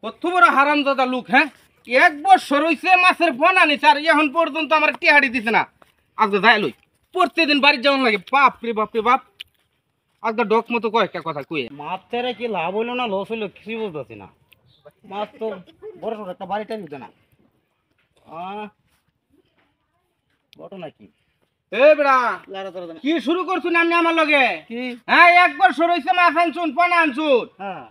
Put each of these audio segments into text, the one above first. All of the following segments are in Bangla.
কত বড় হারামজাদা লোক, হ্যাঁ? 1 বছর হইছে মাছের বনা নিছে আর এখন পর্যন্ত আমার টিহাড়ি দিছে না। আজকে যাই লই, প্রত্যেকদিন বাড়ি যাওয়ান লাগে। বাপ রে বাপ রে বাপ, আজকে ডক মতো কয়েকটা কথা কয়ে। মাছ ছেড়ে কি লাভ হইলো না লস হইলো কিছুই বুঝতেছি না। মাছ তো বড় সড়ো একটা বাড়িটা দিত না। ঘটনা কি? এ বেড়া, কি শুরু করছুন আপনি আমার লগে? হ্যাঁ, 1 বছর হইছে মাছ আনছুন, পোনা আনছুন,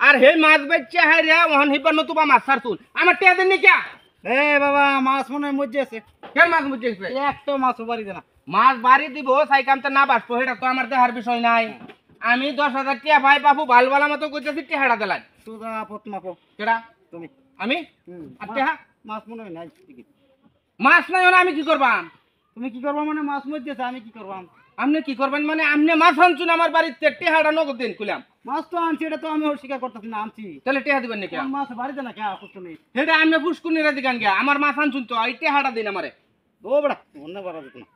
আর হে মাছ বেচছে হাই রে ওহন হিবার নতুবা মাছ ছাড়ছুন। আমার টিয়া দেন নি কিয়া? এ বাবা, মাছ মনে হয় মজ্জে আছে। কেন মাছ বুঝে গেছে? একটা মাছও বাড়ি দেয় না। মাছ বাড়ি দিব সাই কামতে না বাসবো, এটা তো আমার দেহার বিষয় নাই। আমি 10,000 টিয়া ভাই বাবু ভাল ভালো মতো কইতেছি, টিহাড়া দিলাম। সুদা পথ মাপো কেডা? তুমি। আমি? আর টিহা? মাছ মনে হয় নাই। মাছ নাই হলে আমি কি করবাম? তুমি কি করবা মানে? মাছ মজ্জে আছে, আমি কি করবাম? আপনি কি করবেন মানে? আপনি মাছ আনছুন আমার বাড়িতে, টিহাড়া নগদ দিন কইলাম। মাছ তো আনছি, এটা তো আমি অস্বীকার করতেছি না, আনছি। তাহলে টিহা দিবেন নাকি? মাছ বাড়িতে না কে তুমি? হেটা আপনি ফুসকুনিরা দিগান গিয়া আমার মাছ আনছুন তো, এই টিহাড়া দিন আমারে। ও বড়া, অন্য বাড়া দিত না।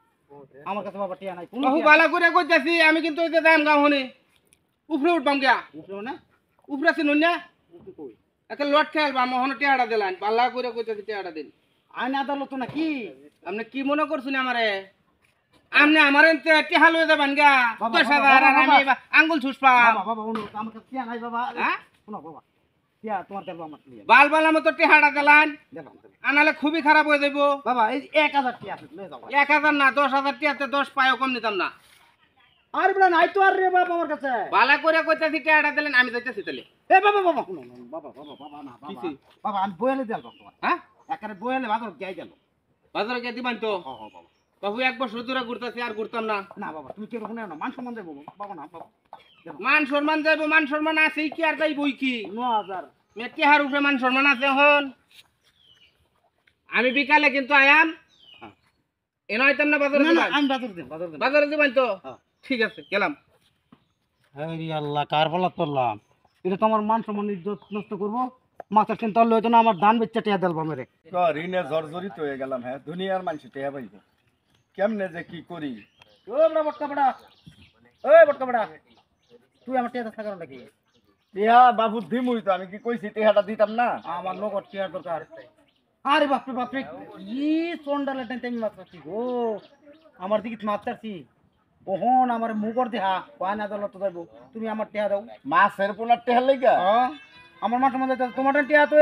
আমার কাছে বাবা টিয়া নাই। বহু বালা করে কইতাছি, আমি কিন্তু ওই যে দাম গাও হনি উপরে উঠবাম গিয়া। উপরে না? উপরে শুনুন না, উপরে কই? একটা লট খেলবা মহন টিহাড়া দিলাম, বালা করে কইতাছি টিহাড়া দিন। আইন আদালত না কি? আপনি কি মনে করছেন আমারে? আপনি আমারে টিহা লয়ে যাবেন গা 10,000 আর আমি আঙ্গুল ছুসপাম। বাবা বাবা, আমার কাছে টিয়া নাই বাবা। হ্যাঁ, শোনো বাবা, টিয়া তোমার দেবো, আমার টিয়া বাল বালা মতো টিহাড়া দিলাম, দেবো। আনালে খুবই খারাপ হয়ে যাইব। বাবা এই 1000 টিয়া আছে, লয়ে যাও। 1,000 না, 10,000 টিয়াতে 10 পায়ও কম নিতাম না। আর বলা নাই তো আর রে বাবা আমার কাছে। বালা করে কইতাছি টিহাড়া দিলেন, আমি যাইতাছি তাহলে। এ বাবা বাবা, শুনো বাবা বাবা বাবা না বাবা। কিছি? বাবা আমি বয়ালে দিলাম তোমার। হ্যাঁ, একারে বয়ালে বাজার যাই গেল। বাজারে গিয়ে দিবেন তো? হ হ বাবা। বাবু 1 বছর ধরে ঘুরতাছি আর ঘুরতাম না। না বাবা, তুমি কি রকম না? মান সম্মান দেবো বাবা না বাবা। মান সম্মান যাইব, মান সম্মান আছে কি আর যাইবই কি? 9000 মে টিহার উপরে মান সম্মান আছে হন। আমি বিকালে কিন্তু আয়াম, এনে আইতাম না বাজারে না না, দিবেন? আমি বাজার দেব, বাজার দেব। বাজারে দিবেন তো? হ্যাঁ। ঠিক আছে, গেলাম। আরে আল্লাহ, কার বলা করলাম? এটা তোমার মান সম্মান ইজ্জত নষ্ট করবো। মাছের চিন্তা হইতো না, আমার ধান বেচা টিয়া দেলবা মেরে। ঋণে জর্জরিত হয়ে গেলাম। হ্যাঁ, দুনিয়ার মানুষ টেহা পাইব কেমনে যে কি করি। ও বড়া বটকা বড়া, ও বটকা বড়া, তুই আমার টিয়া থাকার নাকি? টেহা বাবু দিমুই তো, আমি কি কইছি টেহাটা দিতাম না? আমার নগদ টিয়ার দরকার। আরে বাপরে বাপরে, কি সন্ডালে টেনতে আমি মারছি গো। আমার দিকে মাছ চাচ্ছি, ওহন আমার মুগর দেহা পান আদালত যাইব। তুমি আমার টিয়া দাও। মাছের পোনার টেহা লেগা আমার মাঠের মধ্যে তোমার টিয়া তো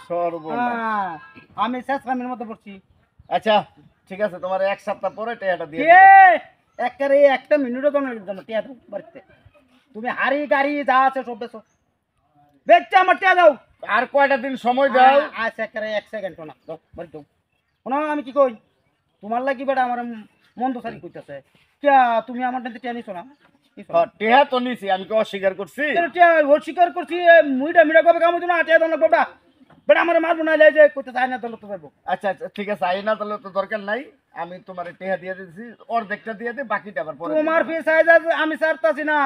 সর্বনাশ। আমি শেষ কামের মতো পড়ছি। আচ্ছা ঠিক আছে, তোমার 1 সপ্তাহ পরে টেহাটা দিয়ে কে একেবারে একটা মিনিটও তোমার জন্য টিয়া দাও বাড়িতে। তুমি হাড়ি গাড়ি যা আছে সব বেচো, বেচছে আমার টিয়া দাও। আর কয়টা দিন সময় দাও। আচ্ছা একেবারে 1 সেকেন্ড না দাও বাড়ি দাও। শোনো আমি কি কই, তোমার লাগি বেটা আমার মন তো সারি কইতাছে। টিয়া তুমি আমার টানতে টিয়া নিছো না? টেহা তো নিছি, আমি কি অস্বীকার করছি? টিয়া অস্বীকার করছি, মুইটা মিটা কবে কাম হইতো না? টিয়া দাও না বাবা, বেটা আমার মারবো না, লে যে কইতাছে আইনা দলত যাবো। আচ্ছা আচ্ছা ঠিক আছে, আইনা তাহলে তো দরকার নাই। আমি তোমার টেহা দিয়ে দিছি, অর্ধেকটা দিয়ে দিই, বাকিটা আবার পরে তোমার দিবো। ফিস আইজ আমি ছাড়তাছি না।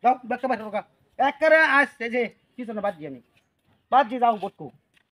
যাও বেটা বাইরে ঢোকা। একেবারে আসছে যে কিছু না, বাদ দিয়ে আমি বাদ দিয়ে যাও বটকু।